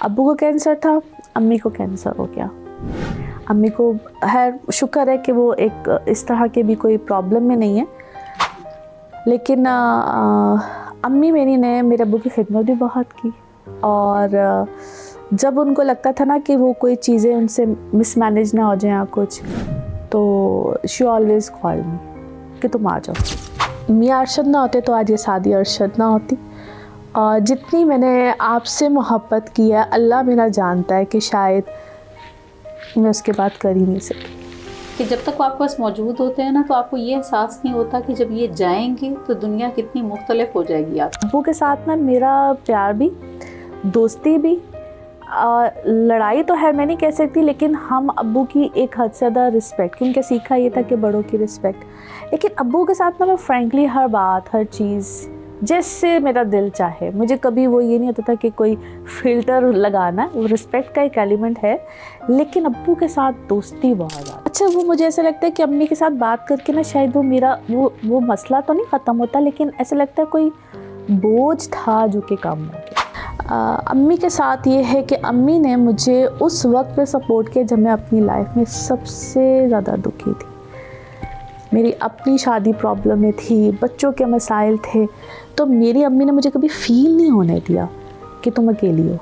ابو کو کینسر تھا, امی کو کینسر ہو گیا. امی کو ہے شکر ہے کہ وہ ایک اس طرح کے بھی کوئی پرابلم میں نہیں ہے, لیکن امی میری نے میرے ابو کی خدمت بھی بہت کی. اور جب ان کو لگتا تھا نا کہ وہ کوئی چیزیں ان سے مس مینیج نہ ہو جائیں یا کچھ, تو شی آلویز کال می کہ تم آ جاؤ. میاں ارشد نہ ہوتے تو آج یہ سعدیہ ارشد نہ ہوتی. اور جتنی میں نے آپ سے محبت کی ہے, اللہ میرا جانتا ہے کہ شاید میں اس کے بعد کر ہی نہیں سکی. کہ جب تک وہ آپ کے پاس موجود ہوتے ہیں نا, تو آپ کو یہ احساس نہیں ہوتا کہ جب یہ جائیں گے تو دنیا کتنی مختلف ہو جائے گی. آپ ابو کے ساتھ نا میرا پیار بھی, دوستی بھی, لڑائی تو ہے میں نہیں کہہ سکتی, لیکن ہم ابو کی ایک حد سے زیادہ رسپیکٹ, کیونکہ سیکھا یہ تھا کہ بڑوں کی رسپیکٹ. لیکن ابو کے ساتھ نا میں فرینکلی ہر بات, ہر چیز جیسے میرا دل چاہے, مجھے کبھی وہ یہ نہیں ہوتا تھا کہ کوئی فلٹر لگانا. وہ رسپیکٹ کا ایک ایلیمنٹ ہے, لیکن ابو کے ساتھ دوستی بہت زیادہ. اچھا, وہ مجھے ایسا لگتا ہے کہ امی کے ساتھ بات کر کے نا شاید وہ میرا وہ مسئلہ تو نہیں ختم ہوتا, لیکن ایسا لگتا ہے کوئی بوجھ تھا جو کہ کم ہو گیا. امی کے ساتھ یہ ہے کہ امی نے مجھے اس وقت پہ سپورٹ کیا جب میں اپنی لائف میں سب سے زیادہ دکھی تھی. میری اپنی شادی پرابلم میں تھی, بچوں کے مسائل تھے, تو میری امی نے مجھے کبھی فیل نہیں ہونے دیا کہ تم اکیلی ہو.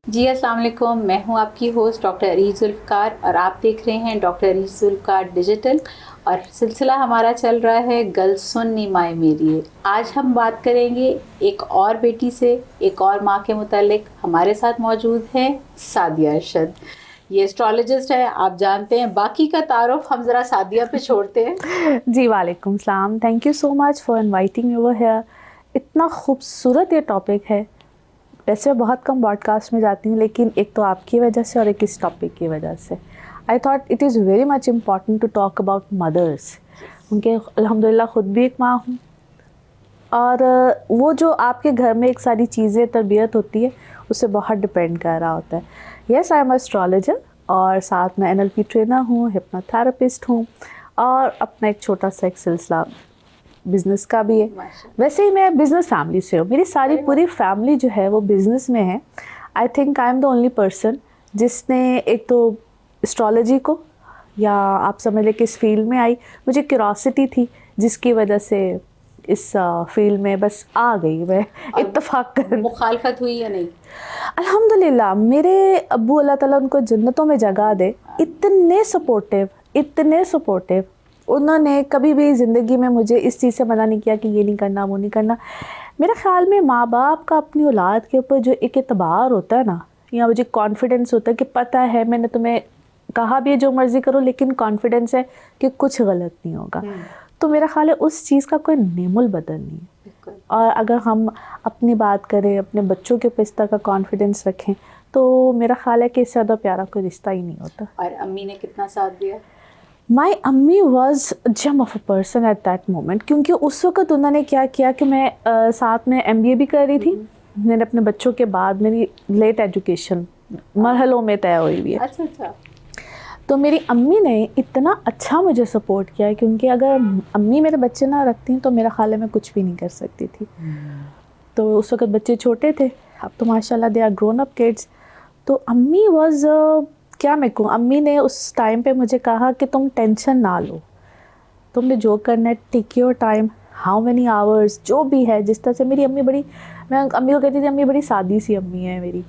جی السلام علیکم, میں ہوں آپ کی ہوسٹ ڈاکٹر عریض ذوالفقار, اور آپ دیکھ رہے ہیں ڈاکٹر عریض ذوالفقار ڈیجیٹل, اور سلسلہ ہمارا چل رہا ہے گل سننی مائے میری. آج ہم بات کریں گے ایک اور بیٹی سے, ایک اور ماں کے متعلق. ہمارے ساتھ موجود ہیں سعدیہ ارشد, یہ اسٹرالوجسٹ ہے, آپ جانتے ہیں. باقی کا تعارف ہم ذرا سعدیہ پہ چھوڑتے ہیں. جی وعلیکم السلام, thank you so much for inviting me over here. اتنا خوبصورت یہ ٹاپک ہے. ویسے بہت کم براڈ کاسٹ میں جاتی ہوں, لیکن ایک تو آپ کی وجہ سے اور ایک اس ٹاپک کی وجہ سے I thought it is very much important to talk about mothers, کیونکہ الحمد للہ خود بھی ایک ماں ہوں. اور وہ جو آپ کے گھر میں ایک ساری چیزیں تربیت ہوتی ہے, اس سے بہت ڈپینڈ کر رہا ہوتا ہے. یس, آئی ایم اے اسٹرالوجر, اور ساتھ میں NLP ٹرینر ہوں, ہپنو تھراپسٹ ہوں, اور اپنا ایک چھوٹا سا ایک سلسلہ بزنس کا بھی ہے. ویسے ہی میں بزنس فیملی سے ہوں, میری ساری پوری فیملی جو ہے وہ بزنس میں ہے. I think I am the only person جس نے ایک تو اسٹرالوجی کو, یا آپ سمجھ لیں کہ اس فیلڈ میں آئی. مجھے کیوریاسٹی تھی جس کی وجہ سے اس فیلڈ میں بس آ گئی میں اتفاق کر. مخالفت ہوئی یا نہیں؟ الحمدللہ میرے ابو, اللہ تعالیٰ ان کو جنتوں میں جگہ دے, اتنے سپورٹیو. انہوں نے کبھی بھی زندگی میں مجھے اس چیز سے منع نہیں کیا کہ یہ نہیں کرنا, وہ نہیں کرنا. میرے خیال میں ماں باپ کا اپنی اولاد کے اوپر جو ایک اعتبار ہوتا ہے نا, یا مجھے کانفیڈنس ہوتا ہے کہ پتہ ہے میں نے تمہیں کہا بھی ہے جو مرضی کرو, لیکن کانفیڈنس ہے کہ کچھ غلط نہیں ہوگا, تو میرا خیال ہے اس چیز کا کوئی نعم البدل نہیں ہے. اور اگر ہم اپنی بات کریں, اپنے بچوں کے اوپر اس طرح کا کانفیڈنس رکھیں, تو میرا خیال ہے کہ اس سے زیادہ پیارا کوئی رشتہ ہی نہیں ہوتا. اور امی نے کتنا ساتھ دیا؟ مائی امی was gem of a person at that moment, کیونکہ اس وقت انہوں نے کیا کیا کہ میں ساتھ میں MBA بھی کر رہی تھی. میں نے اپنے بچوں کے بعد میری لیٹ ایجوکیشن مرحلوں میں طے ہوئی ہوئی ہے. اچھا. تو میری امی نے اتنا اچھا مجھے سپورٹ کیا ہے, کیونکہ اگر امی میرے بچے نہ رکھتی تو میرا خیال ہے میں کچھ بھی نہیں کر سکتی تھی. تو اس وقت بچے چھوٹے تھے, اب تو ماشاء اللہ they are grown up kids. تو امی واز, کیا میں کہوں, امی نے اس ٹائم پہ مجھے کہا کہ تم ٹینشن نہ لو, تم نے جو کرنا ہے take your time, how many hours, جو بھی ہے. جس طرح سے میری امی بڑی, میں امی کو کہتی تھی امی بڑی سادی سی امی ہے میری.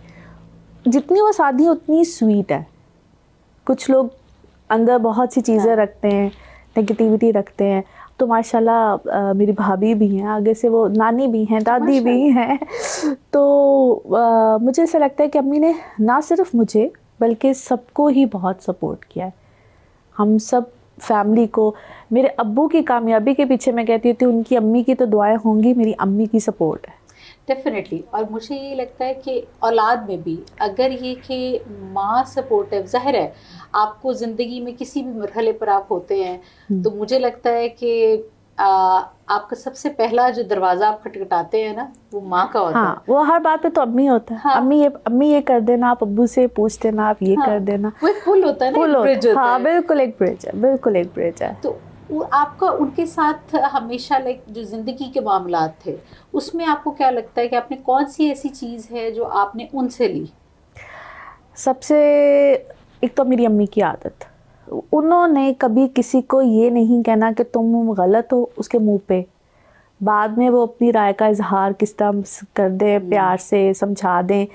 جتنی وہ سادی ہے اتنی سویٹ ہے. کچھ لوگ اندر بہت سی چیزیں رکھتے ہیں, نگیٹیوٹی رکھتے ہیں, تو ماشاء اللہ میری بھابھی بھی ہیں, آگے سے وہ نانی بھی ہیں, دادی بھی ہیں. تو مجھے ایسا لگتا ہے کہ امی نے نہ صرف مجھے بلکہ سب کو ہی بہت سپورٹ کیا ہے, ہم سب فیملی کو. میرے ابو کی کامیابی کے پیچھے میں کہتی تھی ان کی امی کی تو دعائیں ہوں گی, میری امی کی سپورٹ ہے. ڈیفینیٹلی. اور مجھے یہ لگتا ہے کہ اولاد میں بھی اگر یہ کہ ماں سپورٹیو, ظاہر ہے آپ کو زندگی میں کسی بھی مرحلے پر آپ ہوتے ہیں, تو مجھے لگتا ہے کہ آپ کا سب سے پہلا جو دروازہ آپ کھٹکھٹاتے ہیں نا وہ ماں کا ہوتا ہاں وہ ہر بات پہ تو امی ہوتا ہے. ہاں. امی یہ کر دینا, آپ ابو سے پوچھ لینا, آپ یہ کر دینا. وہ ایک پل ہوتا ہے نا, ایک برج ہوتا ہاں ہے. بالکل ایک برج ہے, بالکل ایک برج ہے. تو آپ کا ان کے ساتھ ہمیشہ لائک جو زندگی کے معاملات تھے اس میں آپ کو کیا لگتا ہے کہ آپ نے کون سی ایسی چیز ہے جو آپ نے ان سے لی؟ سب سے ایک تو میری امی کی عادت, انہوں نے کبھی کسی کو یہ نہیں کہنا کہ تم غلط ہو اس کے منہ پہ, بعد میں وہ اپنی رائے کا اظہار کس طرح کر دیں, پیار سے سمجھا دیں.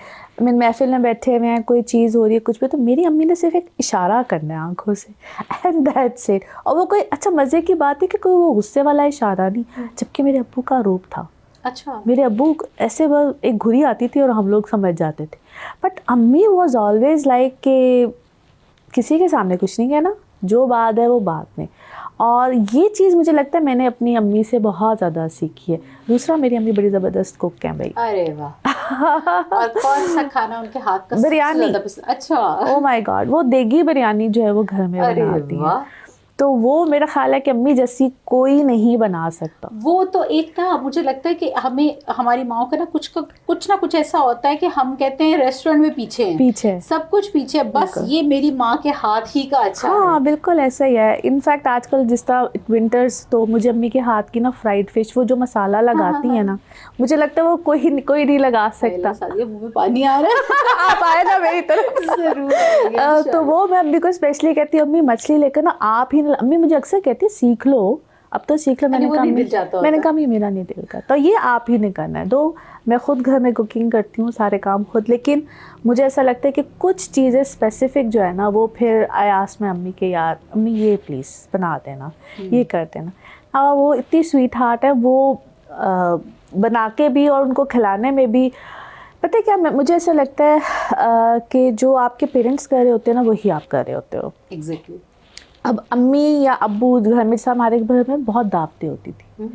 محفل میں بیٹھے ہوئے ہیں, کوئی چیز ہو رہی ہے کچھ بھی, تو میری امی نے صرف ایک اشارہ کرنا ہے آنکھوں سے, اینڈ دیٹس اٹ. اور وہ کوئی اچھا مزے کی بات ہے کہ کوئی وہ غصے والا اشارہ نہیں, جبکہ میرے ابو کا روپ تھا. اچھا. میرے ابو ایسے وہ ایک گھڑی آتی تھی اور ہم لوگ سمجھ جاتے تھے, بٹ امی واز آلویز لائک کہ کسی کے سامنے کچھ نہیں کہنا, جو بات ہے وہ بات میں. اور یہ چیز مجھے لگتا ہے میں نے اپنی امی سے بہت زیادہ سیکھی ہے. دوسرا میری امی بڑی زبردست کوک ہیں بھائی. ارے واہ. اور کون سا کھانا ان کے ہاتھ کا سب سے بریانی. زیادہ پسند؟ اچھا. او مائی گاڈ, وہ دیگی بریانی جو ہے وہ گھر میں بناتی ہیں, تو وہ میرا خیال ہے کہ امی جیسی کوئی نہیں بنا سکتا. وہ تو ایک نا مجھے لگتا ہے کہ ہمیں ہماری ماؤں کا نا کچھ نہ کچھ ایسا ہوتا ہے کہ ہم کہتے ہیں ریسٹورینٹ میں پیچھے سب کچھ پیچھے, بس یہ میری ماں کے ہاتھ ہی کا اچھا ہے. ہاں بالکل ایسا ہی ہے. انفیکٹ آج کل جس طرح ونٹرس, تو مجھے امی کے ہاتھ کی نا فرائیڈ فش, وہ جو مسالہ لگاتی ہیں نا, مجھے لگتا ہے وہ کوئی نہیں لگا سکتا. منہ میں پانی آ رہا ہے. آپ آئے نا میری طرف ضرور. تو وہ میں امی کو اسپیشلی کہتی ہوں, امی مچھلی لے کر نا آپ ہی, امی مجھے اکثر کہتی ہے سیکھ لو, اب تو سیکھ لو. میں نے کہا میرا نہیں دل کرتا, تو یہ آپ ہی نے کرنا ہے. دو میں خود گھر میں کوکنگ کرتی ہوں, سارے کام خود, لیکن مجھے ایسا لگتا ہے کہ کچھ چیزیں اسپیسیفک جو ہے نا وہ پھر آیاس میں امی کے, یار امی یہ پلیز بنا دینا, یہ کر دینا. ہاں وہ اتنی سویٹ ہارٹ ہے, وہ بنا کے بھی اور ان کو کھلانے میں بھی. پتہ ہے کیا, مجھے ایسا لگتا ہے کہ جو آپ کے پیرنٹس کر رہے ہوتے ہیں نا وہی آپ کر رہے ہوتے ہو. ایگزیکٹلی. اب امی یا ابو گھر میں, ہمارے گھر میں بہت دعوتیں ہوتی تھی.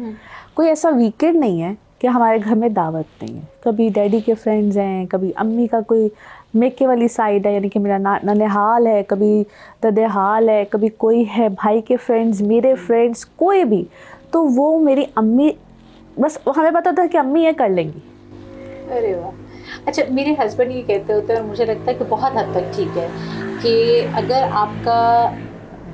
کوئی ایسا ویکینڈ نہیں ہے کہ ہمارے گھر میں دعوت نہیں ہے. کبھی ڈیڈی کے فرینڈز ہیں, کبھی امی کا کوئی میکے والی سائڈ ہے, یعنی کہ میرا ننہال ہے, کبھی ددہال ہے, کبھی کوئی ہے بھائی کے فرینڈز, میرے فرینڈز, کوئی بھی. تو وہ میری امی, بس ہمیں پتہ تھا کہ امی یہ کر لیں گی. ارے واہ. اچھا, میرے ہسبینڈ یہ کہتے ہوتے ہیں, اور مجھے لگتا ہے کہ بہت حد تک ٹھیک ہے, کہ اگر آپ کا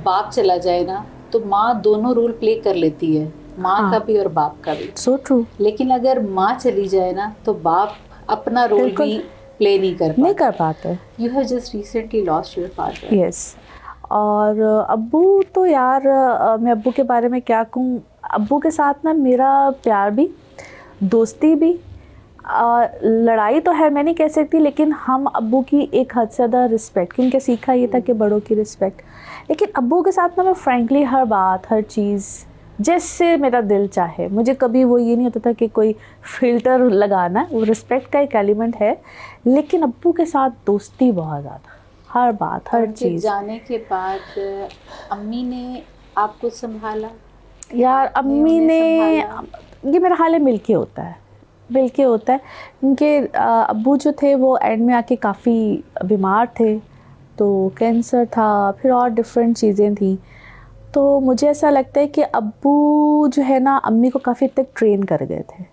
باپ چلا جائے نا تو ماں دونوں رول پلے کر لیتی ہے, ماں کا بھی اور باپ کا بھی. So true. لیکن اگر ماں چلی جائے نا تو باپ اپنا رول بھی پلے نہیں کر پاتا. You have just recently lost your father. Yes. اور ابو تو یار, میں ابو کے بارے میں کیا کہوں. ابو کے ساتھ نا میرا پیار بھی, دوستی بھی, لڑائی تو ہے میں نہیں کہہ سکتی, لیکن ہم ابو کی ایک حد سے زیادہ رسپیکٹ, کیونکہ سیکھا یہ تھا کہ بڑوں کی رسپیکٹ. لیکن ابو کے ساتھ نا میں فرینکلی ہر بات, ہر چیز جیسے میرا دل چاہے. مجھے کبھی وہ یہ نہیں ہوتا تھا کہ کوئی فلٹر لگانا, وہ رسپیکٹ کا ایک ایلیمنٹ ہے. لیکن ابو کے ساتھ دوستی بہت زیادہ, ہر بات, ہر چیز. جانے کے بعد امی نے آپ کو سنبھالا؟ یار امی نے, یہ میرا حال ہے مل کے ہوتا ہے, کیونکہ ابو جو تھے وہ اینڈ میں آ کے کافی بیمار تھے, تو کینسر تھا, پھر اور ڈفرینٹ چیزیں تھیں. تو مجھے ایسا لگتا ہے کہ ابو جو ہے نا امی کو کافی تک ٹرین کر گئے تھے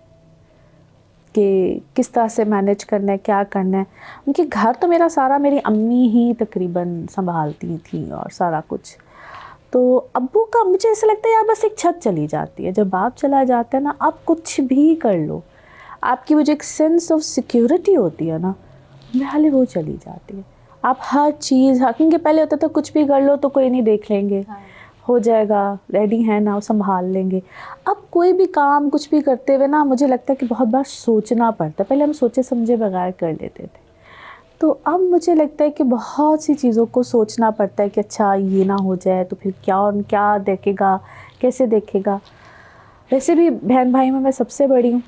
کہ کس طرح سے مینیج کرنا ہے, کیا کرنا ہے. ان کے گھر تو میرا سارا میری امی ہی تقریباً سنبھالتی تھیں اور سارا کچھ. تو ابو کا مجھے ایسا لگتا ہے یار بس ایک چھت چلی جاتی ہے. جب باپ چلا جاتا ہے نا, آپ کچھ بھی کر لو, آپ کی وہ جو ایک سینس آف سیکیورٹی ہوتی ہے نا, میرے وہ چلی جاتی ہے. آپ ہر چیز, کیونکہ پہلے ہوتا تھا کچھ بھی کر لو تو کوئی نہیں دیکھ لیں گے, ہو جائے گا, ریڈی ہے نا, وہ سنبھال لیں گے. اب کوئی بھی کام کچھ بھی کرتے ہوئے نا مجھے لگتا ہے کہ بہت بار سوچنا پڑتا ہے. پہلے ہم سوچے سمجھے بغیر کر لیتے تھے, تو اب مجھے لگتا ہے کہ بہت سی چیزوں کو سوچنا پڑتا ہے کہ اچھا یہ نہ ہو جائے تو پھر کیا دیکھے گا, کیسے دیکھے گا. ویسے بھی بہن بھائی میں سب سے بڑی ہوں,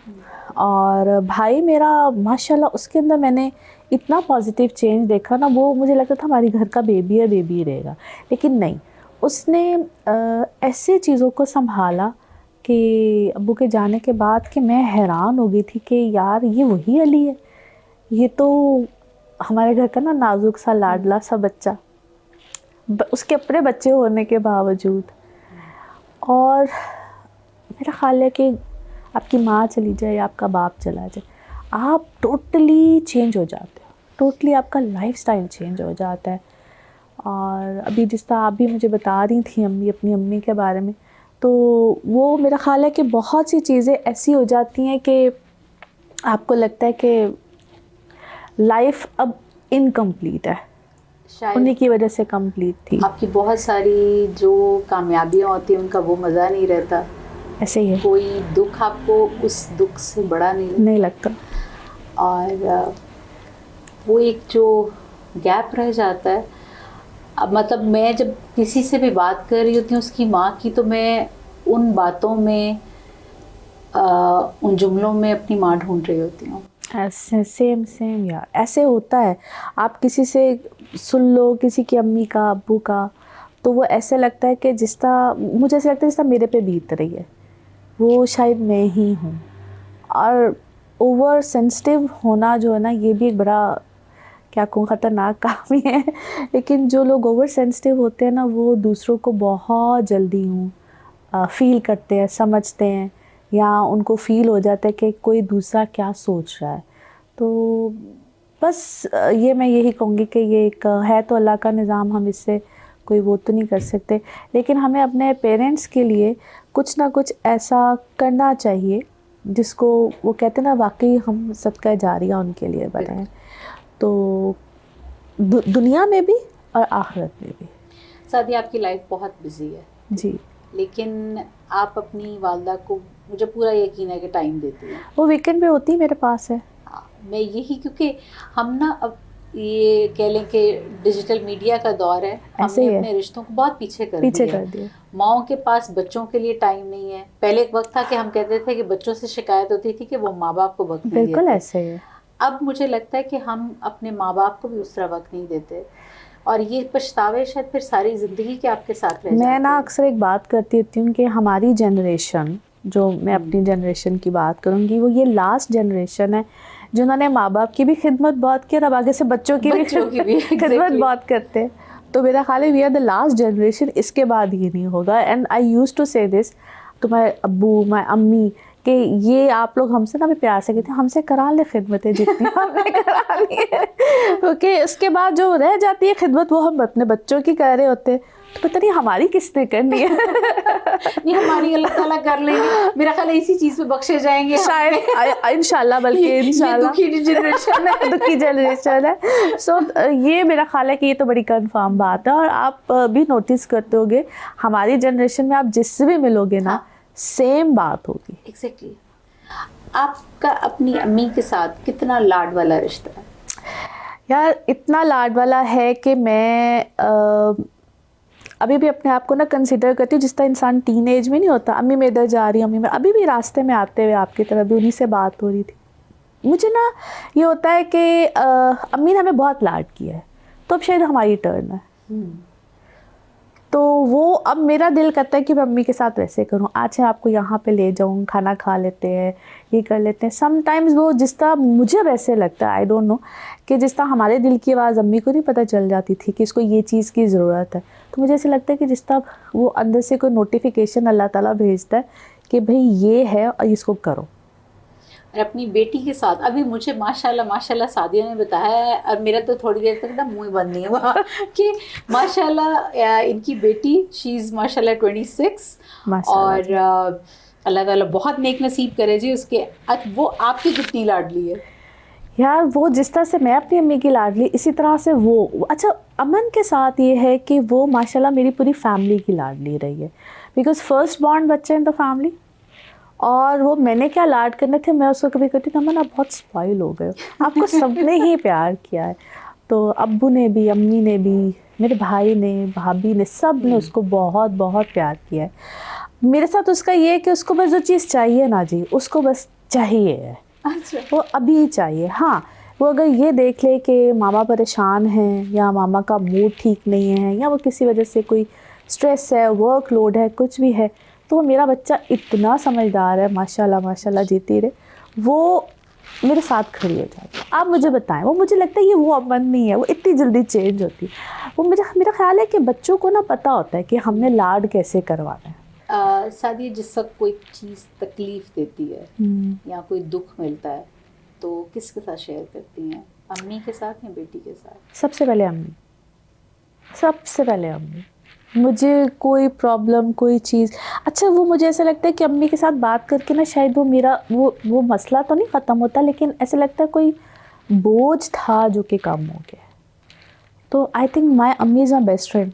اور بھائی میرا ماشاءاللہ اس کے اندر میں نے اتنا پازیٹیو چینج دیکھا نا, وہ مجھے لگتا تھا ہماری گھر کا بیبی ہی رہے گا, لیکن نہیں, اس نے ایسے چیزوں کو سنبھالا کہ ابو کے جانے کے بعد کہ میں حیران ہو گئی تھی کہ یار یہ وہی علی ہے, یہ تو ہمارے گھر کا نا نازک سا لاڈلا سا بچہ, اس کے اپنے بچے ہونے کے باوجود. اور میرا خیال ہے کہ آپ کی ماں چلی جائے یا آپ کا باپ چلا جائے, آپ ٹوٹلی چینج ہو جاتے ہو, ٹوٹلی آپ کا لائف سٹائل چینج ہو جاتا ہے. اور ابھی جس طرح آپ بھی مجھے بتا رہی تھیں اپنی امی کے بارے میں, تو وہ میرا خیال ہے کہ بہت سی چیزیں ایسی ہو جاتی ہیں کہ آپ کو لگتا ہے کہ لائف اب انکمپلیٹ ہے, انہیں کی وجہ سے کمپلیٹ تھی. آپ کی بہت ساری جو کامیابیاں ہوتی ہیں ان کا وہ مزہ نہیں رہتا, ایسے ہی ہے, کوئی دکھ آپ کو اس دکھ سے بڑا نہیں لگتا. اور وہ ایک جو گیپ رہ جاتا ہے. اب مطلب میں جب کسی سے بھی بات کر رہی ہوتی ہوں اس کی ماں کی, تو میں ان باتوں میں ان جملوں میں اپنی ماں ڈھونڈ رہی ہوتی ہوں. ایسے سیم یار, ایسے ہوتا ہے. آپ کسی سے سن لو کسی کی امی کا ابو کا, تو وہ ایسے لگتا ہے کہ جس طرح مجھے ایسا لگتا ہے جس طرح میرے پہ بیت رہی ہے, وہ شاید میں ہی ہوں. اور اوور سینسٹیو ہونا جو ہے نا, یہ بھی ایک بڑا کیا کہوں خطرناک کام ہی ہے. لیکن جو لوگ اوور سینسٹیو ہوتے ہیں نا, وہ دوسروں کو بہت جلدی فیل کرتے ہیں, سمجھتے ہیں, یا ان کو فیل ہو جاتا ہے کہ کوئی دوسرا کیا سوچ رہا ہے. تو بس یہ میں یہی کہوں گی کہ یہ ایک ہے تو اللہ کا نظام, ہم اس سے کوئی وہ تو نہیں کر سکتے, لیکن ہمیں اپنے پیرنٹس کے لیے کچھ نہ کچھ ایسا کرنا چاہیے جس کو وہ کہتے ہیں نا واقعی ہم صدقہ جاریہ ان کے لیے بنائیں. تو دنیا میں بھی اور آخرت میں بھی. سعدیہ آپ کی لائف بہت بزی ہے جی, لیکن آپ اپنی والدہ کو مجھے پورا یقین ہے کہ ٹائم دیتی ہیں. وہ ویکنڈ پہ ہوتی میرے پاس ہے. میں یہی, کیونکہ ہم نا اب یہ کہہ لیں کہ ڈیجیٹل میڈیا کا دور ہے, ہم نے اپنے رشتوں کو بہت پیچھے کر دیا. ماؤں کے پاس بچوں کے لیے ٹائم نہیں ہے. پہلے ایک وقت تھا کہ ہم کہتے تھے کہ بچوں سے شکایت ہوتی تھی کہ وہ ماں باپ کو وقت نہیں دیتے. بالکل ایسے ہی ہے. اب مجھے لگتا ہے کہ ہم اپنے ماں باپ کو بھی اس طرح وقت نہیں دیتے, اور یہ پچھتاوے شاید پھر ساری زندگی کے آپ کے ساتھ رہ جاتے ہیں. میں نا اکثر ایک بات کرتی ہوتی ہوں کہ ہماری جنریشن, جو میں اپنی جنریشن کی بات کروں گی, وہ یہ لاسٹ جنریشن ہے جنہوں نے ماں باپ کی بھی خدمت بہت کی, اور اب آگے سے بچوں کی بھی خدمت بہت کرتے. تو میرا خیال ہے we are the last generation, اس کے بعد یہ نہیں ہوگا. And I use to say this to my ابو, مائی امی, کہ یہ آپ لوگ ہم سے نا بھی پیار سے کہتے ہیں, ہم سے کرا لے خدمتیں جتنی ہم نے کرانی ہے, کیونکہ اس کے بعد جو رہ جاتی ہے خدمت وہ ہم اپنے بچوں کی کر رہے ہوتے ہیں. تو پتہ نہیں ہماری کس نے کرنی ہے. نہیں, ہماری اللہ تعالیٰ کر لیں گے. میرا خیال ہے اسی چیز پہ بخشے جائیں گے شاید, انشاءاللہ, بلکہ انشاءاللہ دکھی جنریشن ہے. سو یہ میرا خیال ہے کہ یہ تو بڑی کنفرم بات ہے. اور آپ بھی نوٹس کرتے ہوگے ہماری جنریشن میں آپ جس سے بھی ملو گے نا, سیم بات ہوگی. ایگزیکٹلی. آپ کا اپنی امی کے ساتھ کتنا لاڈ والا رشتہ ہے؟ یار اتنا لاڈ والا ہے کہ میں ابھی بھی اپنے آپ کو نا کنسیڈر کرتی ہوں جس طرح انسان ٹین ایج میں نہیں ہوتا, امی میں ادھر جا رہی ہوں, امی میں ابھی بھی راستے میں آتے ہوئے آپ کی طرف بھی انہیں سے بات ہو رہی تھی. مجھے نا یہ ہوتا ہے کہ امی نے ہمیں بہت لاڈ کیا ہے, تو اب شاید ہماری ٹرن ہے. تو وہ اب میرا دل کرتا ہے کہ میں امی کے ساتھ ویسے کروں, آج آپ کو یہاں پہ لے جاؤں, کھانا کھا لیتے ہیں, یہ کر لیتے ہیں. سم ٹائمز وہ جس طرح مجھے ویسے لگتا ہے, آئی ڈونٹ نو, کہ جس طرح ہمارے دل کی آواز امی کو نہیں پتہ چل جاتی تھی کہ اس کو یہ چیز کی ضرورت ہے, تو مجھے ایسے لگتا ہے کہ جس طرح وہ اندر سے کوئی نوٹیفیکیشن اللہ تعالیٰ بھیجتا ہے کہ بھئی یہ ہے اور اس کو کرو. اور اپنی بیٹی کے ساتھ ابھی مجھے ماشاءاللہ سعدیہ نے بتایا ہے, اور میرا تو تھوڑی دیر تک نا منہ بند نہیں ہوا کہ ماشاءاللہ ان کی بیٹی شی از ماشاءاللہ 26, اور اللہ تعالیٰ بہت نیک نصیب کرے جی اس کے. وہ آپ کی کتنی لاڈلی ہے؟ یار وہ جس طرح سے میں اپنی امی کی لاڈلی, اسی طرح سے وہ. اچھا, امن کے ساتھ یہ ہے کہ وہ ماشاءاللہ میری پوری فیملی کی لاڈلی رہی ہے, بیکاز فرسٹ بورن بچے ان دا فیملی. اور وہ میں نے کیا لاڈ کرنے تھے, میں اس کو کبھی کہتی تھی امن آپ بہت اسپائل ہو گئے, آپ کو سب نے ہی پیار کیا ہے. تو ابو نے بھی, امی نے بھی, میرے بھائی نے, بھابھی نے, سب نے اس کو بہت بہت پیار کیا ہے. میرے ساتھ اس کا یہ ہے کہ اس کو بس جو چیز چاہیے نا جی, اس کو بس چاہیے ہے, وہ ابھی چاہیے. ہاں, وہ اگر یہ دیکھ لے کہ ماما پریشان ہیں, یا ماما کا موڈ ٹھیک نہیں ہے, یا وہ کسی وجہ سے کوئی سٹریس ہے, ورک لوڈ ہے, کچھ بھی ہے, تو وہ میرا بچہ اتنا سمجھدار ہے, ماشاءاللہ جیتی رہے, وہ میرے ساتھ کھڑی ہو جاتی ہے. آپ مجھے بتائیں, وہ مجھے لگتا ہے یہ وہ امن نہیں ہے, وہ اتنی جلدی چینج ہوتی. وہ میرا خیال ہے کہ بچوں کو نا پتہ ہوتا ہے کہ ہم نے لاڈ کیسے کروانا ہے. سعدیہ جس وقت کوئی چیز تکلیف دیتی ہے یا کوئی دکھ ملتا ہے تو کس کے ساتھ شیئر کرتی ہیں؟ امی کے ساتھ یا بیٹی کے ساتھ؟ سب سے پہلے امی، سب سے پہلے امی. مجھے کوئی پرابلم کوئی چیز، اچھا وہ مجھے ایسا لگتا ہے کہ امی کے ساتھ بات کر کے نا شاید وہ میرا وہ مسئلہ تو نہیں ختم ہوتا، لیکن ایسا لگتا ہے کوئی بوجھ تھا جو کہ کم ہو گیا. تو آئی تھنک مائی امی از مائی بیسٹ فرینڈ.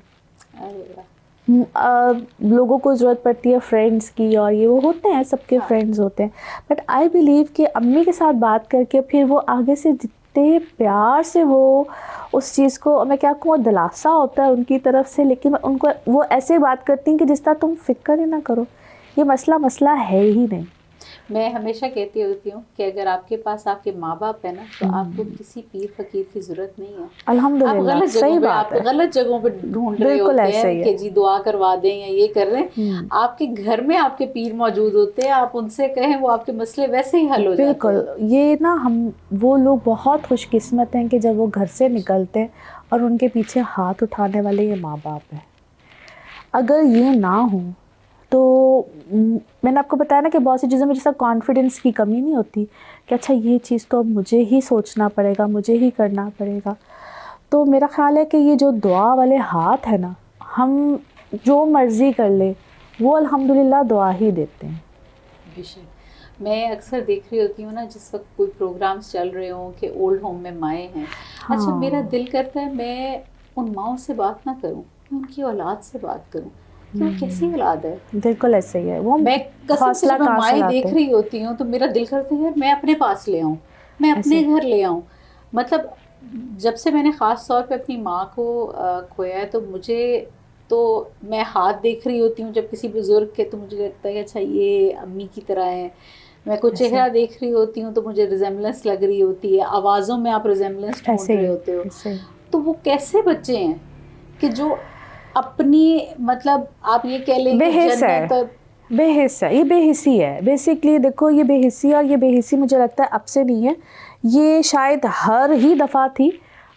لوگوں کو ضرورت پڑتی ہے فرینڈس کی، اور یہ وہ ہوتے ہیں، سب کے فرینڈس ہوتے ہیں، بٹ آئی بلیو کہ امی کے ساتھ بات کر کے پھر وہ آگے سے جتنے پیار سے وہ اس چیز کو، میں کیا کہوں، دلاسا ہوتا ہے ان کی طرف سے، لیکن ان کو وہ ایسے بات کرتی ہیں کہ جس طرح تم فکر ہی نہ کرو، یہ مسئلہ ہے ہی نہیں. میں ہمیشہ کہتی ہوتی ہوں کہ اگر آپ کے پاس آپ کے ماں باپ ہے نا تو آپ کو کسی پیر فقیر کی ضرورت نہیں ہے. الحمدللہ، آپ صحیح بات ہے، غلط جگہوں پہ ڈھونڈ رہے بالکل ہوتے ایسا ہیں ہی کہ ہے. جی دعا کروا دیں یا یہ کر رہے ہیں. آپ کے گھر میں آپ کے پیر موجود ہوتے ہیں، آپ ان سے کہیں وہ آپ کے مسئلے ویسے ہی حل ہو جاتے ہیں. بالکل. یہ نا وہ لوگ بہت خوش قسمت ہیں کہ جب وہ گھر سے نکلتے ہیں اور ان کے پیچھے ہاتھ اٹھانے والے یہ ماں باپ ہیں. اگر یہ نہ ہو تو میں نے آپ کو بتایا نا کہ بہت سی چیزوں میں جیسا کانفیڈنس کی کمی نہیں ہوتی کہ اچھا یہ چیز تو اب مجھے ہی سوچنا پڑے گا، مجھے ہی کرنا پڑے گا. تو میرا خیال ہے کہ یہ جو دعا والے ہاتھ ہے نا، ہم جو مرضی کر لیں وہ الحمدللہ دعا ہی دیتے ہیں. بے شک. میں اکثر دیکھ رہی ہوتی ہوں نا جس وقت کوئی پروگرامز چل رہے ہوں کہ اولڈ ہوم میں مائیں ہیں، اچھا میرا دل کرتا ہے میں ان ماؤں سے بات نہ کروں، میں ان کی اولاد سے بات کروں کہ وہ کیسی اولاد ہے. بالکل ایسے ہی ہے. وہ میں قسم سے جب میں کہاں سے مائیں لاتے دیکھ رہی ہوتی ہوں تو میرا دل کرتا ہے یار میں اپنے پاس لے آؤں، میں اپنے گھر لے آؤں. مطلب جب سے میں نے خاص طور پہ اپنی ماں کو کھویا ہے تو مجھے تو میں ہاتھ دیکھ رہی ہوتی ہوں جب کسی بزرگ کے تو مجھے لگتا ہے کہ اچھا یہ امی کی طرح ہے. میں کوئی چہرہ دیکھ رہی ہوتی ہوں تو مجھے ریزیمبلنس لگ رہی ہوتی ہے، آوازوں میں آپ ریزیمبلنس ڈھونڈ رہے ہوتے ہو. تو وہ کیسے بچے ہیں کہ جو اپنی مطلب آپ یہ کہہ لیں بے کہ حس ہے، جنت بے حس ہے. یہ بے حسی ہے بیسکلی. دیکھو یہ بے حسی، اور یہ بے حسی مجھے لگتا ہے اب سے نہیں ہے، یہ شاید ہر ہی دفعہ تھی،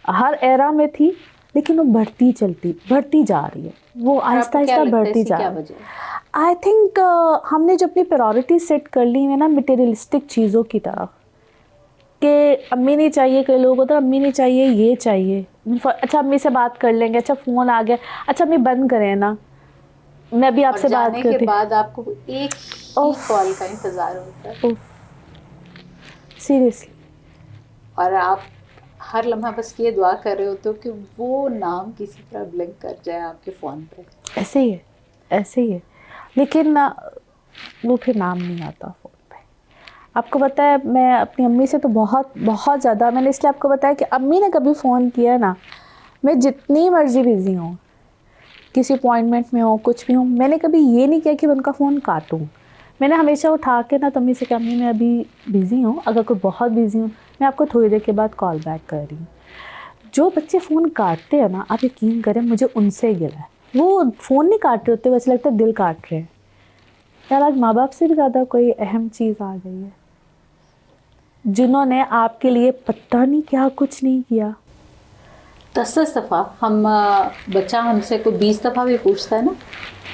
ہر ایرا میں تھی، لیکن وہ بڑھتی جا رہی ہے. وہ آہستہ آہستہ بڑھتی جا رہی ہے. آئی تھنک ہم نے جو اپنی پرائورٹی سیٹ کر لی ہے نا مٹیریلسٹک چیزوں کی طرف، کہ امی نہیں چاہیے، کئی لوگوں کو امی نہیں چاہیے، یہ چاہیے. اچھا امی سے بات کر لیں گے، اچھا فون آ گیا، اچھا امی بند کریں نا، میں بھی آپ سے بات جانے کے کرتی. بعد آپ کو ایک ہی کال کا انتظار ہوتا ہے سیریسلی. اور آپ ہر لمحہ بس یہ دعا کر رہے ہوتے ہو کہ وہ نام کسی طرح بلنک کر جائے آپ کے فون پہ. ایسے ہی ہے، ایسے ہی ہے. لیکن وہ پھر نام نہیں آتا فون پہ. آپ کو پتہ ہے میں اپنی امی سے تو بہت بہت زیادہ، میں نے اس لیے آپ کو بتایا کہ امی نے کبھی فون کیا نا، میں جتنی مرضی بزی ہوں، کسی اپوائنٹمنٹ میں ہوں، کچھ بھی ہوں، میں نے کبھی یہ نہیں کیا کہ میں ان کا فون کاٹوں. میں نے ہمیشہ اٹھا کے نا تو امی سے کہا امی میں ابھی بزی ہوں، اگر کوئی بہت بزی ہوں میں آپ کو تھوڑی دیر کے بعد کال بیک کر رہی ہوں. جو بچے فون کاٹتے ہیں نا، آپ یقین کریں مجھے ان سے گلا ہے. وہ فون نہیں کاٹ رہے ہوتے، ویسے لگتا ہے دل کاٹ رہے ہیں. یار آج ماں باپ سے بھی زیادہ کوئی اہم چیز آ گئی ہے، جنہوں نے آپ کے لیے پتہ نہیں کیا کچھ نہیں کیا. 10 دفعہ ہم بچہ ہم سے کوئی 20 دفعہ بھی پوچھتا ہے نا،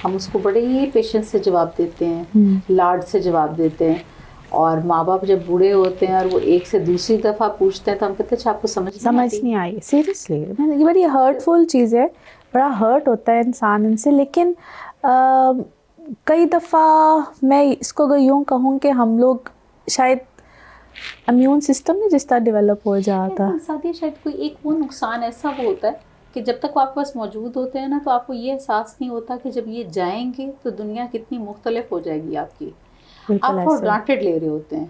ہم اس کو بڑے ہی پیشنس سے جواب دیتے ہیں، لاڈ سے جواب دیتے ہیں. اور ماں باپ جب بوڑھے ہوتے ہیں اور وہ ایک سے دوسری دفعہ پوچھتے ہیں تو ہم کہتے ہیں اچھا آپ کو سمجھ نہیں آئی. سیریسلی یہ بڑی ہرٹ فل چیز ہے، بڑا ہرٹ ہوتا ہے انسان ان سے. لیکن کئی دفعہ میں اس کو اگر یوں کہوں کہ ہم لوگ شاید امیون سسٹم میں جس طرح ڈیولپ ہو جاتا. ساتھ ہی شاید کوئی ایک وہ نقصان ایسا وہ ہوتا ہے کہ جب تک وہ آپ کے پاس موجود ہوتے ہیں نا تو آپ کو یہ احساس نہیں ہوتا کہ جب یہ جائیں گے تو دنیا کتنی مختلف ہو جائے گی آپ کی. آپ فار گرانٹیڈ لے رہے ہوتے ہیں.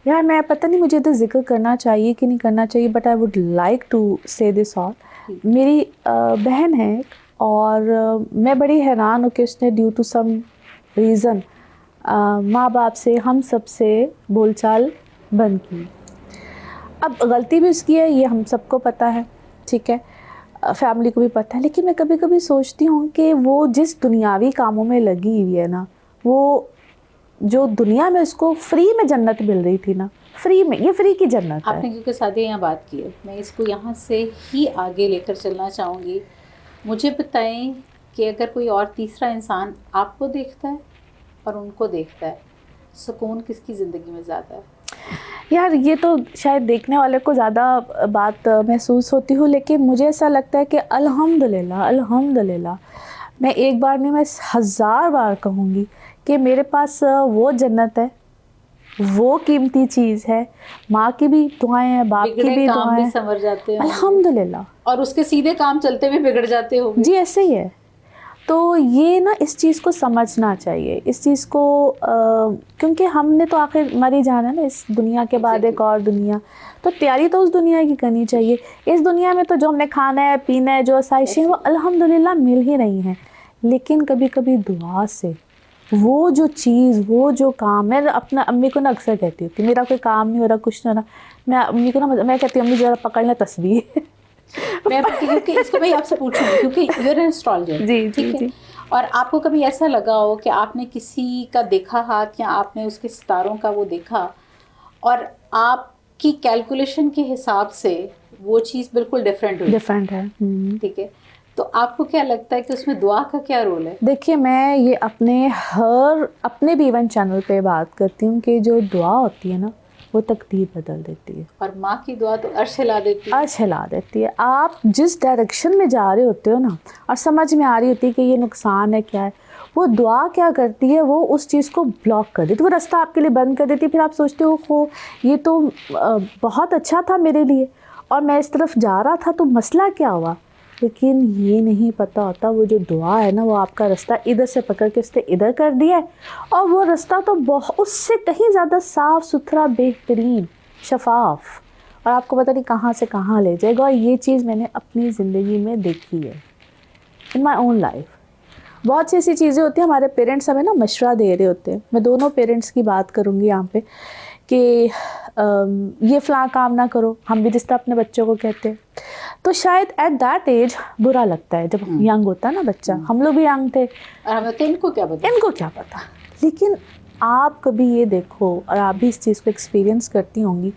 یار میں پتہ نہیں مجھے تو ذکر کرنا چاہیے کہ نہیں کرنا چاہیے، but I would like to say this آل. میری بہن ہے اور میں بڑی حیران ہوں کہ اس نے ڈیو ٹو سم ریزن ماں باپ سے، ہم سب سے بول چال بند کی. اب غلطی بھی اس کی ہے، یہ ہم سب کو پتہ ہے، ٹھیک ہے، فیملی کو بھی پتہ ہے. لیکن میں کبھی کبھی سوچتی ہوں کہ وہ جس دنیاوی کاموں میں لگی ہوئی ہے نا، وہ جو دنیا میں اس کو فری میں جنت مل رہی تھی نا، فری میں، یہ فری کی جنت ہے. آپ نے کیونکہ سادیہ یہاں بات کی ہے، میں اس کو یہاں سے ہی آگے لے کر چلنا چاہوں گی. مجھے بتائیں کہ اگر کوئی اور تیسرا انسان آپ کو دیکھتا ہے اور ان کو دیکھتا ہے, سکون کس کی زندگی میں زیادہ ہے؟ یار یہ تو شاید دیکھنے والے کو زیادہ بات محسوس ہوتی ہو, لیکن مجھے ایسا لگتا ہے کہ الحمدللہ میں ایک بار نہیں, میں 1000 بار کہوں گی کہ میرے پاس وہ جنت ہے, وہ قیمتی چیز ہے. ماں کی بھی دعائیں ہیں, باپ کی بگڑے بھی کام دعائیں بھی ہیں, سنور جاتے ہیں الحمدللہ. اور اس کے سیدھے کام چلتے ہوئے بگڑ جاتے ہو. جی ایسے ہی ہے. تو یہ نا اس چیز کو سمجھنا چاہیے, اس چیز کو کیونکہ ہم نے تو آخر مر ہی جانا ہے نا, اس دنیا کے بعد ایک اور دنیا, تو تیاری تو اس دنیا کی کرنی چاہیے. اس دنیا میں تو جو ہم نے کھانا ہے پینا ہے, جو آسائشیں ہیں وہ الحمدللہ مل ہی رہی ہیں. لیکن کبھی کبھی دعا سے وہ جو چیز, وہ جو کام, میں اپنا امی کو نا اکثر کہتی ہوں کہ میرا کوئی کام نہیں ہو رہا, کچھ نہیں ہو رہا, میں امی کو نا میں کہتی ہوں امی ذرا پکڑ لیں تسبیح. میں بولتی ہوں کہ اس کو میں آپ سے پوچھوں گی کیونکہ یو آر این اسٹرالوجر, جی ٹھیک ہے, اور آپ کو کبھی ایسا لگا ہو کہ آپ نے کسی کا دیکھا ہاتھ یا آپ نے اس کے ستاروں کا وہ دیکھا اور آپ کی کیلکولیشن کے حساب سے وہ چیز بالکل ڈفرینٹ ہے. ٹھیک ہے, تو آپ کو کیا لگتا ہے کہ اس میں دعا کا کیا رول ہے؟ دیکھیے میں یہ اپنے بھی ایون چینل پہ بات کرتی ہوں کہ جو دعا ہوتی ہے نا وہ تقدیر بدل دیتی ہے. اور ماں کی دعا تو عرش ہلا دیتی ہے. عرش ہلا دیتی ہے. آپ جس ڈائریکشن میں جا رہے ہوتے ہو نا, اور سمجھ میں آ رہی ہوتی ہے کہ یہ نقصان ہے کیا ہے, وہ دعا کیا کرتی ہے, وہ اس چیز کو بلاک کر دیتی, وہ راستہ آپ کے لیے بند کر دیتی ہے. پھر آپ سوچتے ہو یہ تو بہت اچھا تھا میرے لیے اور میں اس طرف جا رہا تھا, تو مسئلہ کیا ہوا. لیکن یہ نہیں پتہ ہوتا وہ جو دعا ہے نا وہ آپ کا راستہ ادھر سے پکڑ کے اس نے ادھر کر دیا ہے, اور وہ راستہ تو اس سے کہیں زیادہ صاف ستھرا, بہترین, شفاف, اور آپ کو پتہ نہیں کہاں سے کہاں لے جائے گا. اور یہ چیز میں نے اپنی زندگی میں دیکھی ہے, ان مائی اون لائف. بہت سی ایسی چیزیں ہوتی ہیں, ہمارے پیرنٹس ہمیں نا مشورہ دے رہے ہوتے ہیں. میں دونوں پیرنٹس کی بات کروں گی یہاں پہ کہ یہ فلاں کام نہ کرو, ہم بھی جس طرح اپنے بچوں کو کہتے ہیں. تو شاید ایٹ دیٹ ایج برا لگتا ہے جب ینگ ہوتا ہے نا بچہ, ہم لوگ بھی ینگ تھے, اور ہمیں تو ان کو کیا پتا. لیکن آپ کبھی یہ دیکھو, اور آپ بھی اس چیز کو ایکسپیرینس کرتی ہوں گی,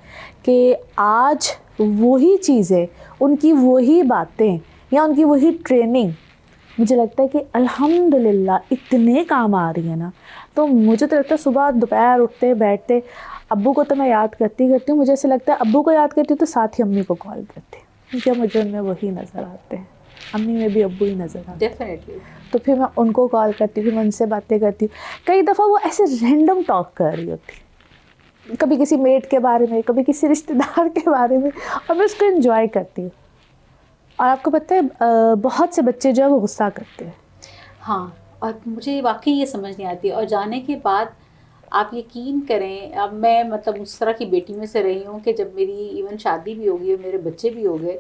کہ آج وہی چیزیں, ان کی وہی باتیں یا ان کی وہی ٹریننگ مجھے لگتا ہے کہ الحمدللہ اتنے کام آ رہی ہے نا. تو مجھے تو لگتا ہے صبح دوپہر اٹھتے بیٹھتے, ابو کو تو میں یاد کرتی ہوں, مجھے ایسا لگتا ہے ابو کو یاد کرتی ہوں تو ساتھ ہی امی کو کال کرتی ہوں, کیونکہ مجھے ان میں وہی نظر آتے ہیں. امی میں بھی ابو ہی نظر آتے ہیں ڈیفینیٹلی. تو پھر میں ان کو کال کرتی ہوں, پھر میں ان سے باتیں کرتی ہوں. کئی دفعہ وہ ایسے رینڈم ٹاک کر رہی ہوتی, کبھی کسی میٹ کے بارے میں, کبھی کسی رشتہ دار کے بارے میں, اور میں اس کو انجوائے کرتی ہوں. اور آپ کو پتہ ہے بہت سے بچے جو ہے وہ غصہ کرتے ہیں. ہاں, اور مجھے واقعی یہ سمجھ نہیں آتی, اور جانے کے بعد آپ یقین کریں, اب میں مطلب اس طرح کی بیٹی میں سے رہی ہوں کہ جب میری ایون شادی بھی ہو گئی اور میرے بچے بھی ہو گئے,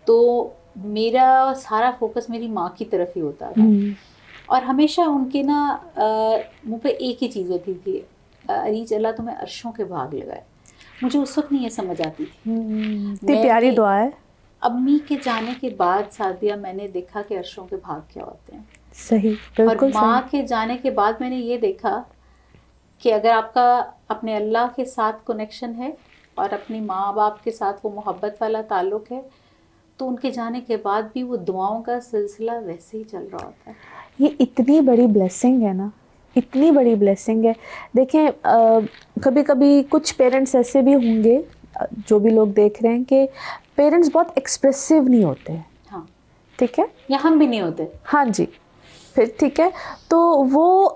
تو میرا سارا فوکس میری ماں کی طرف ہی ہوتا تھا. اور ہمیشہ ان کے نا منہ پہ ایک ہی چیز ہوتی تھی, عریج اللہ تمہیں عرشوں کے بھاگ لگائے. مجھے اس وقت نہیں یہ سمجھ آتی تھی. اتنی پیاری دعا ہے. امی کے جانے کے بعد سعدیہ میں نے دیکھا کہ عرشوں کے بھاگ کیا ہوتے ہیں. صحیح, بالکل صحیح. اور ماں کے جانے کے بعد میں نے یہ دیکھا کہ اگر آپ کا اپنے اللہ کے ساتھ کنیکشن ہے اور اپنی ماں باپ کے ساتھ وہ محبت والا تعلق ہے, تو ان کے جانے کے بعد بھی وہ دعاؤں کا سلسلہ ویسے ہی چل رہا ہوتا ہے. یہ اتنی بڑی بلیسنگ ہے نا, اتنی بڑی بلیسنگ ہے. دیکھیں کبھی کبھی کچھ پیرنٹس ایسے بھی ہوں گے جو بھی لوگ دیکھ رہے ہیں کہ پیرنٹس بہت ایکسپریسو نہیں ہوتے ہیں. ہاں, ٹھیک ہے, یا ہم بھی نہیں ہوتے. ہاں جی, پھر ٹھیک ہے. تو وہ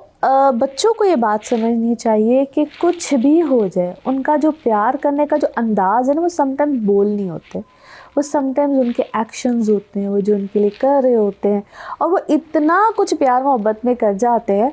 بچوں کو یہ بات سمجھنی چاہیے کہ کچھ بھی ہو جائے, ان کا جو پیار کرنے کا جو انداز ہے نا, وہ سم ٹائم بول نہیں ہوتے, وہ سم ٹائمز ان کے ایکشنز ہوتے ہیں, وہ جو ان کے لیے کر رہے ہوتے ہیں, اور وہ اتنا کچھ پیار محبت میں کر جاتے ہیں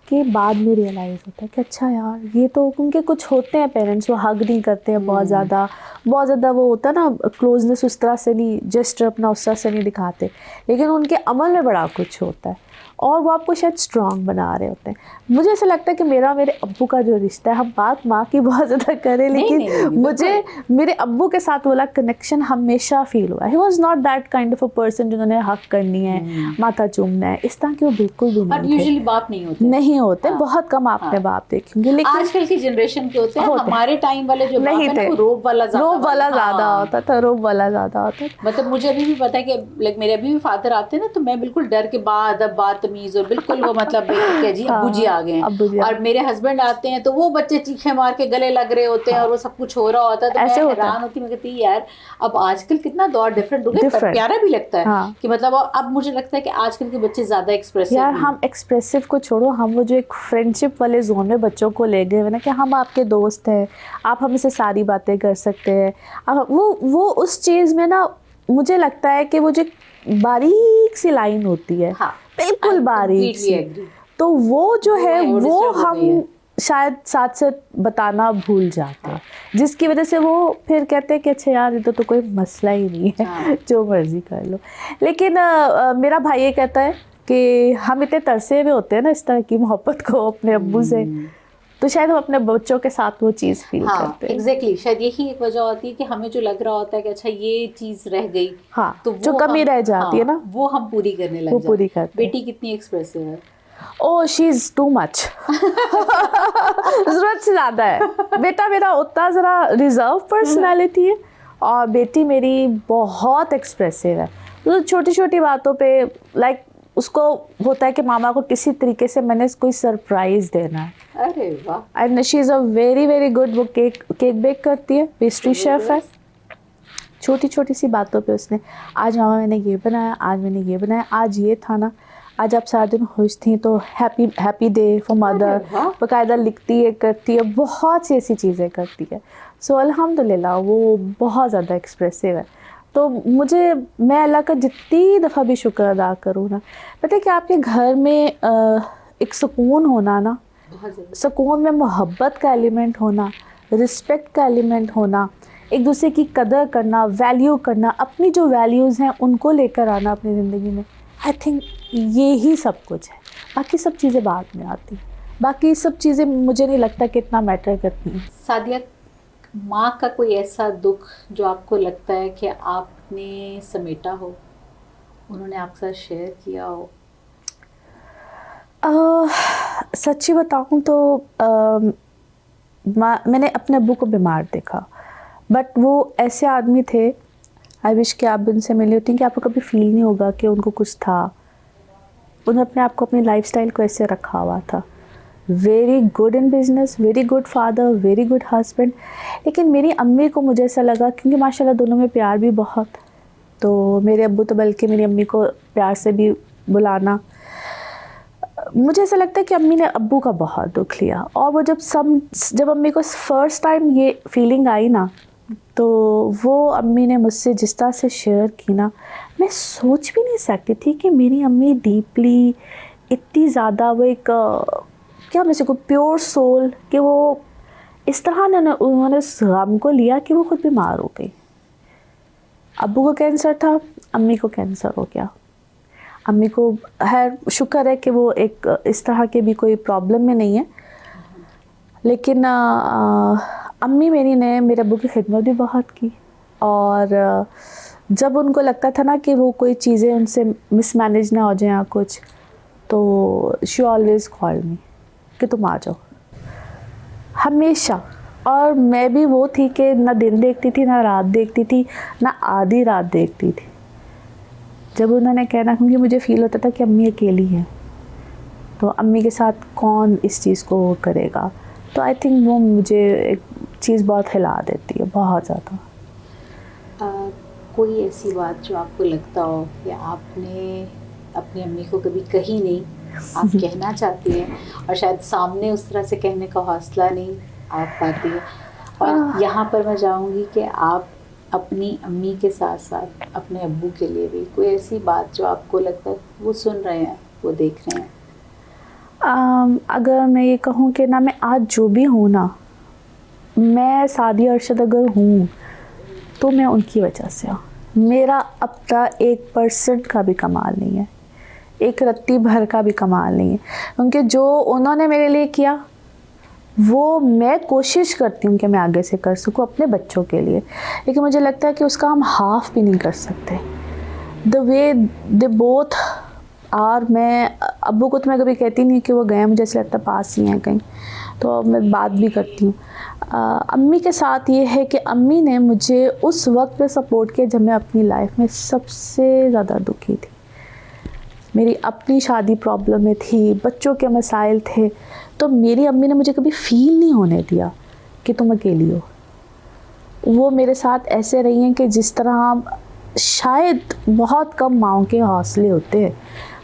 کہ بعد میں ریئلائز ہوتا ہے کہ اچھا یار یہ تو, کیونکہ کچھ ہوتے ہیں پیرنٹس وہ ہگ نہیں کرتے ہیں بہت زیادہ وہ ہوتا ہے نا کلوزنس, اس طرح سے نہیں, جسٹ اپنا اس طرح سے نہیں دکھاتے, لیکن ان کے عمل میں بڑا کچھ ہوتا ہے, اور وہ آپ کو شاید اسٹرانگ بنا رہے ہوتے ہیں. مجھے ایسا لگتا ہے کہ میرا میرے ابو کا جو رشتہ ہے, ہم بات ماں کی بہت زیادہ کریں, لیکن مجھے میرے ابو کے ساتھ والا کنیکشن ہمیشہ فیل ہوا. He was not that kind of a person جنہوں نے حق کرنی ہے, ماتھا چومنا ہے, اس طرح کی وہ بالکل بھی نہیں تھے. یوزلی باپ نہیں ہوتے, بہت کم آپ نے باپ دیکھیں گے, لیکن آج کل کی جنریشن کے ہوتے ہیں. ہمارے ٹائم والے جو باپ ہیں وہ روب والا زیادہ ہوتا تھا, روب والا زیادہ ہوتا تھا. مطلب مجھے ابھی بھی پتا ہے کہ لائک میرے ابھی بھی فادر آتے ہیں نا, تو میں بالکل ڈر کے ادب بات تمیز اور بالکل وہ مطلب کہ جی ابو جی آ گئے ہیں. اور میرے ہسبینڈ آتے ہیں تو وہ بچے چیخے مار کے گلے لگ رہے ہوتے ہیں اور وہ سب کچھ ہو رہا ہوتا ہے, تو میں حیران ہوتی, میں کہتی یار اب آج کل کتنا دور ڈفرینٹ ہو گیا. پیارا بھی لگتا ہے کہ مطلب اب مجھے لگتا ہے کہ آج کل کے بچے زیادہ ایکسپریسو. یار ہم ایکسپریسو کو چھوڑو, ہم وہ جو ایک فرینڈ شپ والے زون میں بچوں کو لے گئے نا کہ ہم آپ کے دوست ہیں, آپ ہم سے ساری باتیں کر سکتے ہیں, وہ اس چیز میں نا مجھے لگتا ہے کہ وہ جو باریک سی لائن ہوتی ہے, بالکل باریک سی, تو وہ جو ہے وہ ہم شاید ساتھ سے بتانا بھول جاتے ہیں, جس کی وجہ سے وہ پھر کہتے ہیں کہ اچھا یار یہ تو کوئی مسئلہ ہی نہیں ہے, جو مرضی کر لو. لیکن میرا بھائی یہ کہتا ہے کہ ہم اتنے ترسے ہوئے ہوتے ہیں نا اس طرح کی محبت کو اپنے ابو سے, تو شاید ہم اپنے بچوں کے ساتھ وہ چیز فیل کرتے ہیں. ایگزیکٹلی, شاید یہی ایک وجہ ہوتی ہے کہ ہمیں جو لگ رہا ہوتا ہے کہ اچھا یہ چیز رہ گئی, تو جو کمی رہ جاتی ہے نا وہ ہم پوری کرنے لگ پوری جاتے ہیں. کرتے. بیٹی کتنی ایکسپریسو ہے. Oh, she's too much. ضرورت سے زیادہ ہے. بیٹا میرا اتنا ذرا ریزرو پرسنالٹی ہے, اور بیٹی میری بہت ایکسپریسو ہے. چھوٹی چھوٹی باتوں پہ لائک اس کو ہوتا ہے کہ ماما کو کسی طریقے سے میں نے کوئی سرپرائز دینا ہے. ارے واہ. And she is a very very good, وہ کیک بیک کرتی ہے, پیسٹری شیف ہے. چھوٹی چھوٹی سی باتوں پہ اس نے آج ماما میں نے یہ بنایا, آج میں نے یہ بنایا, آج یہ تھا نا, آج آپ سارا دن خوش تھیں تو ہیپی ڈے فار مدر, باقاعدہ لکھتی ہے, کرتی ہے, بہت سی ایسی چیزیں کرتی ہے. سو الحمدللہ وہ بہت زیادہ ایکسپریسو ہے. تو میں اللہ کا جتنی دفعہ بھی شکر ادا کروں نا, پتہ ہے کہ آپ کے گھر میں ایک سکون ہونا نا, سکون میں محبت کا ایلیمنٹ ہونا, رسپیکٹ کا ایلیمنٹ ہونا, ایک دوسرے کی قدر کرنا, ویلیو کرنا, اپنی جو ویلیوز ہیں ان کو لے کر آنا اپنی زندگی میں, آئی تھنک یہی سب کچھ ہے. باقی سب چیزیں بعد میں آتی, باقی سب چیزیں مجھے نہیں لگتا کہ اتنا میٹر کرتی ہیں. سعدیہ, ماں کا کوئی ایسا دکھ جو آپ کو لگتا ہے کہ آپ نے سمیٹا ہو, انہوں نے آپ کے ساتھ شیئر کیا ہو؟ سچی بتاؤں تو میں نے اپنے ابو کو بیمار دیکھا, بٹ وہ ایسے آدمی تھے, آئی وش کہ آپ ان سے ملی ہوتی ہیں کہ آپ کو کبھی فیل نہیں ہوگا کہ ان کو کچھ تھا. انہوں نے اپنے آپ کو, اپنی لائف سٹائل کو ایسے رکھا ہوا تھا. Very good in business, very good father, very good husband. لیکن میری امی کو مجھے ایسا لگا, کیونکہ ماشاء اللہ دونوں میں پیار بھی بہت, تو میرے ابو تو بلکہ میری امی کو پیار سے بھی بلانا, مجھے ایسا لگتا ہے کہ امی نے ابو کا بہت دکھ لیا. اور وہ جب امی کو فرسٹ ٹائم یہ فیلنگ آئی نا, تو وہ امی نے مجھ سے جس طرح سے شیئر کی نا, میں سوچ بھی نہیں سکتی تھی کہ میری امی ڈیپلی اتنی زیادہ, وہ ایک کیا میں سے کو پیور سول, کہ وہ اس طرح انہوں نے اس غم کو لیا کہ وہ خود بیمار ہو گئی. ابو کو کینسر تھا, امی کو کینسر ہو گیا. امی کو شکر ہے کہ وہ ایک اس طرح کے بھی کوئی پرابلم میں نہیں ہے, لیکن امی میری نے میرے ابو کی خدمت بھی بہت کی. اور جب ان کو لگتا تھا نا کہ وہ کوئی چیزیں ان سے مس مینیج نہ ہو جائیں یا کچھ, تو شی آلویز کال می کہ تم آ جاؤ, ہمیشہ. اور میں بھی وہ تھی کہ نہ دن دیکھتی تھی, نہ رات دیکھتی تھی, نہ آدھی رات دیکھتی تھی. جب انہوں نے کہنا, کیونکہ مجھے فیل ہوتا تھا کہ امی اکیلی ہیں, تو امی کے ساتھ کون اس چیز کو کرے گا, تو آئی تھنک وہ مجھے ایک چیز بہت ہلا دیتی ہے, بہت زیادہ. کوئی ایسی بات جو آپ کو لگتا ہو کہ آپ نے اپنی امی کو کبھی کہی نہیں, آپ کہنا چاہتی ہیں, اور شاید سامنے اس طرح سے کہنے کا حوصلہ نہیں آپ پاتی ہے, اور یہاں پر میں چاہوں گی کہ آپ اپنی امی کے ساتھ ساتھ اپنے ابو کے لیے بھی کوئی ایسی بات جو آپ کو لگتا ہے وہ سن رہے ہیں, وہ دیکھ رہے ہیں. اگر میں یہ کہوں کہ نا, میں آج جو بھی ہوں نا, میں سعدیہ ارشد اگر ہوں تو میں ان کی وجہ سے ہوں. میرا اپنا 1% کا بھی کمال نہیں ہے, ایک رتی بھر کا بھی کمال نہیں ہے, کیونکہ جو انہوں نے میرے لیے کیا وہ میں کوشش کرتی ہوں کہ میں آگے سے کر سکوں اپنے بچوں کے لیے, لیکن مجھے لگتا ہے کہ اس کا ہم ہاف بھی نہیں کر سکتے. دا وے دے بوتھ اور میں ابو کو تو میں کبھی کہتی نہیں کہ وہ گئے، مجھے ایسا لگتا ہے پاس ہی ہیں کہیں، تو میں بات بھی کرتی ہوں. امی کے ساتھ یہ ہے کہ امی نے مجھے اس وقت پہ سپورٹ کیا جب میں اپنی لائف میں سب سے زیادہ دکھی تھی. میری اپنی شادی پرابلم میں تھی، بچوں کے مسائل تھے، تو میری امی نے مجھے کبھی فیل نہیں ہونے دیا کہ تم اکیلی ہو. وہ میرے ساتھ ایسے رہی ہیں کہ جس طرح شاید بہت کم ماؤں کے حوصلے ہوتے ہیں.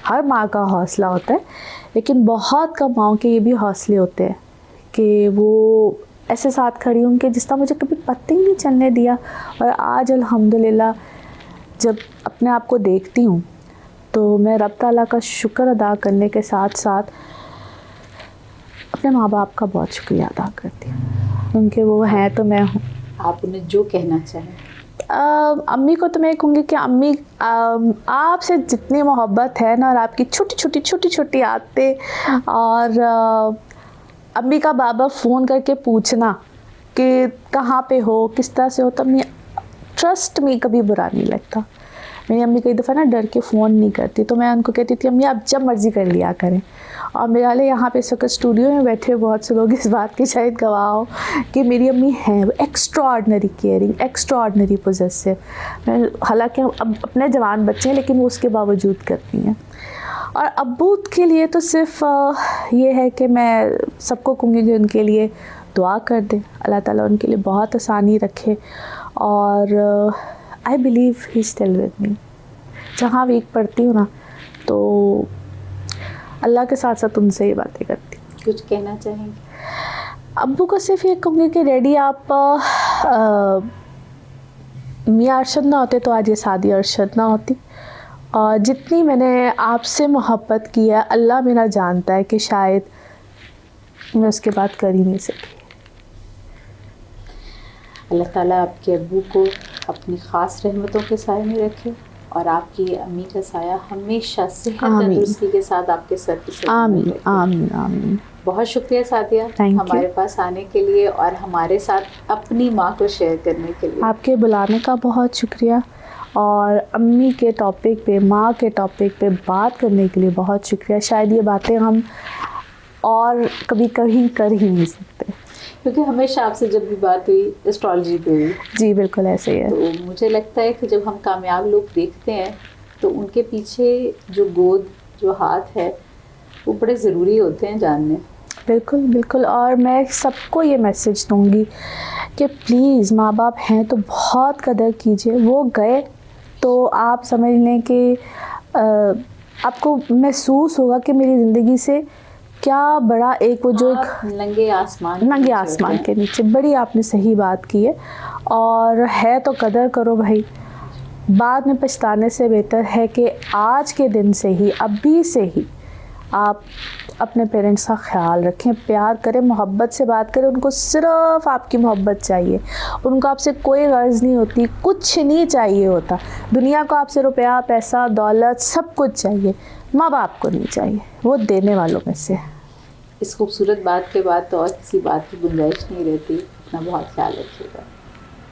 ہر ماں کا حوصلہ ہوتا ہے، لیکن بہت کم ماؤں کے یہ بھی حوصلے ہوتے ہیں کہ وہ ایسے ساتھ کھڑی ہوں کہ جس طرح مجھے کبھی پتہ ہی نہیں چلنے دیا. اور آج الحمدللہ جب اپنے آپ کو دیکھتی ہوں تو میں رب تعالیٰ کا شکر ادا کرنے کے ساتھ ساتھ اپنے ماں باپ کا بہت شکریہ ادا کرتی ہوں، کیونکہ وہ ہیں تو میں ہوں. آپ انہیں جو کہنا چاہیں. امی کو تو میں کہوں گی کہ امی آپ سے جتنی محبت ہے نا، اور آپ کی چھوٹی چھوٹی عادتیں، اور امی کا بابا فون کر کے پوچھنا کہ کہاں پہ ہو، کس طرح سے ہو، تو امی ٹرسٹ میں کبھی برا نہیں لگتا. میری امی کئی دفعہ نا ڈر کے فون نہیں کرتی، تو میں ان کو کہتی تھی امی آپ جب مرضی کر لیا کریں. اور میرے والے یہاں پہ اس وقت اسٹوڈیو میں بیٹھے بہت سے لوگ اس بات کے شاید گواہ ہو کہ میری امی ہیں وہ extraordinary caring, extraordinary possessive. میں حالانکہ اب اپنے جوان بچے ہیں لیکن وہ اس کے باوجود کرتی ہیں. اور ابو کے لیے تو صرف یہ ہے کہ میں سب کو کہوں گی کہ ان کے لیے دعا کر دیں، اللہ تعالیٰ ان کے لیے بہت آسانی رکھے. اور I believe he still with me. جہاں ویک پڑھتی ہوں نا تو اللہ کے ساتھ ساتھ ان سے یہ باتیں کرتی ہوں. کچھ کہنا چاہیں گے؟ ابو کو صرف یہ کہوں گی کہ ڈیڈی آپ میاں ارشد نہ ہوتے تو آج یہ سعدیہ ارشد نہ ہوتی. اور جتنی میں نے آپ سے محبت کی ہے اللہ میرا جانتا ہے کہ شاید میں اس کے بعد کر ہی نہیں سکی. اللہ تعالیٰ آپ کے ابو کو اپنی خاص رحمتوں کے سائے میں رکھے، اور آپ کی امی کا سایہ ہمیشہ صحت تندرستی کے ساتھ آپ کے سر پہ آمین آمین آمین. بہت شکریہ سعدیہ ہمارے پاس آنے کے لیے اور ہمارے ساتھ اپنی ماں کو شیئر کرنے کے لیے. آپ کے بلانے کا بہت شکریہ، اور امی کے ٹاپک پہ، ماں کے ٹاپک پہ بات کرنے کے لیے بہت شکریہ. شاید یہ باتیں ہم اور کبھی کہیں کر ہی نہیں سکتے، کیونکہ ہمیشہ آپ سے جب بھی بات ہوئی اسٹرالوجی پہ ہوئی. جی بالکل ایسے ہی ہے. تو مجھے لگتا ہے کہ جب ہم کامیاب لوگ دیکھتے ہیں تو ان کے پیچھے جو گود، جو ہاتھ ہے، وہ بڑے ضروری ہوتے ہیں جاننے. بالکل بالکل. اور میں سب کو یہ میسیج دوں گی کہ پلیز ماں باپ ہیں تو بہت قدر کیجیے. وہ گئے تو آپ سمجھ لیں کہ آپ کو محسوس ہوگا کہ میری زندگی سے کیا بڑا ایک وہ جو ایک ننگے آسمان کے نیچے. بڑی آپ نے صحیح بات کی ہے، اور ہے تو قدر کرو بھائی. بعد میں پچھتانے سے بہتر ہے کہ آج کے دن سے ہی، ابھی سے ہی آپ اپنے پیرنٹس کا خیال رکھیں، پیار کریں، محبت سے بات کریں. ان کو صرف آپ کی محبت چاہیے، ان کو آپ سے کوئی غرض نہیں ہوتی، کچھ نہیں چاہیے ہوتا. دنیا کو آپ سے روپیہ، پیسہ، دولت سب کچھ چاہیے، ماں باپ کو نہیں چاہیے. وہ دینے والوں میں سے. اس خوبصورت بات کے بعد تو اور کسی بات کی گنجائش نہیں رہتی. اپنا بہت خیال رکھیے گا.